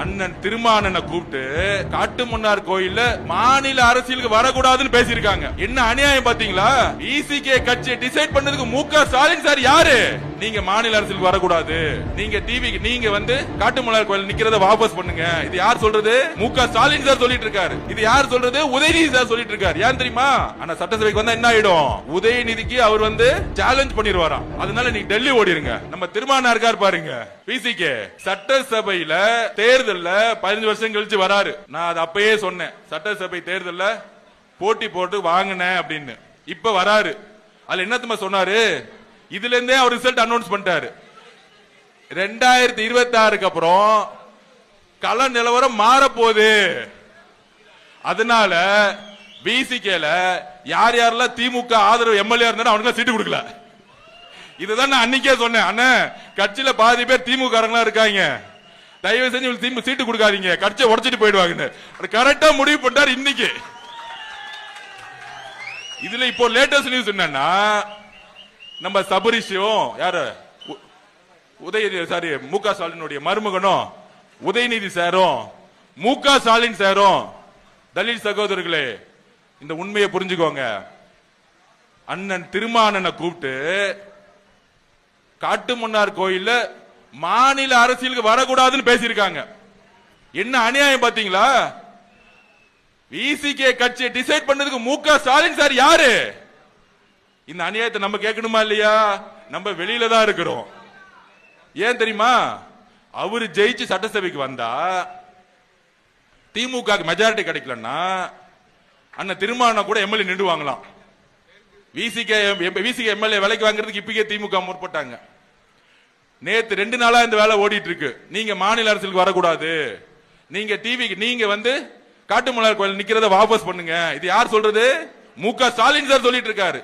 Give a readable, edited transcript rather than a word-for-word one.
அண்ணன் திருமானனை கூப்பிட்டு காட்டுமன்னார் கோயில்ல மாநில அரசியலுக்கு வரக்கூடாதுன்னு பேசியிருக்காங்க. என்ன அநியாயம் பாத்தீங்களா? இசிகே கட்சியை டிசைட் பண்ணதுக்கு முக ஸ்டாலின் சார் யாரு? நீங்க மாநில அரசியலுக்கு வரக்கூடாது, நீங்க டிவிக்கு நீங்க காட்டுமன்னார் கோயில் நிக்கிறத வாபஸ் பண்ணுங்க. இது யார் சொல்றது? முக ஸ்டாலின் சார் சொல்லிட்டு இருக்காரு. இது யார் சொல்றது? உதயநிதி சார் சொல்லிட்டு இருக்காரு. ஏன் தெரியுமா? ஆனா சட்டசபைக்கு வந்தா என்ன ஆயிடும்? உதயநிதிக்கு அவர் சேலஞ்ச் பண்ணிடுவாராம். அதனால நீங்க டெல்லி ஓடிருங்க. நம்ம திருமானா இருக்கார் பாருங்க, பிசிகே சட்டசபையில தேர்தல்ல 15 வருஷம் கழிச்சு வராரு. நான் அது அப்பயே சொன்னேன், சட்டசபை தேர்தல்ல போட்டி போட்டு வாங்கினேன் அப்படின்னு. இப்ப வராரு. அதுல என்ன சொன்னாரு? இதுல இருந்தே அவர் ரிசல்ட் அனௌன்ஸ் பண்ணிட்டாரு. 2026க்கு அப்புறம் கள நிலவரம் மாறப்போகுது. அதனால பிசிகேல யார் யாரெல்லாம் திமுக ஆதரவு எம்எல்ஏ இருந்தாலும் அவனுக்கு சீட்டு கொடுக்கல. இதுதான் நான் அன்னைக்கே சொன்னேன். அண்ணா, கட்சியில பாதி பேர் திமுக இருக்காங்க, தயவு செஞ்சு சீட்டு கொடுக்காதீங்க, கட்சியை உடைச்சிட்டு போயிடுவாங்க. கரெக்டா முடிவு பண்ணார் இன்னைக்கு. இதுல இப்போ லேட்டஸ்ட் நியூஸ் என்னன்னா, நம்ம சபரிஷும் யாரு முக ஸ்டாலினுடைய மருமகனும் உதயநிதி சாரும் முக ஸ்டாலின் சாரும், தலித் சகோதரர்களே இந்த உண்மையை புரிஞ்சுக்கோங்க. அண்ணன் திருமானனை கூப்பிட்டு காட்டுமன்னார் கோயில்ல மாநில அரசியலுக்கு வரக்கூடாதுன்னு பேசியிருக்காங்க. என்ன அநியாயம் பாத்தீங்களா? இசிகே கட்சியை டிசைட் பண்ணதுக்கு முக ஸ்டாலின் சார் யாரு? இந்த அநியாயத்தை நம்ம கேட்கணுமா இல்லையா? நம்ம வெளியில தான் இருக்கிறோம். ஏன் தெரியுமா? அவரு ஜெயிச்சு சட்டசபைக்கு வந்தா திமுக மெஜாரிட்டி கிடைக்கலன்னா அண்ணன் திருமானா கூட எம்எல்ஏ நின்றுவாங்களாம். விசிகே எம்எல்ஏ விலைக்கு வாங்குறதுக்கு இப்பயே திமுக முற்பட்டாங்க. நேத்து 2 நாளா இந்த வேலை ஓடிட்டு இருக்கு. நீங்க மாநில அரசியலுக்கு வரக்கூடாது, நீங்க டிவிக்கு நீங்க காட்டுமன்னார் கோயில் நிக்கிறத வாபஸ் பண்ணுங்க. இது யார் சொல்றது? முக ஸ்டாலின் சார் சொல்லிட்டு இருக்காரு.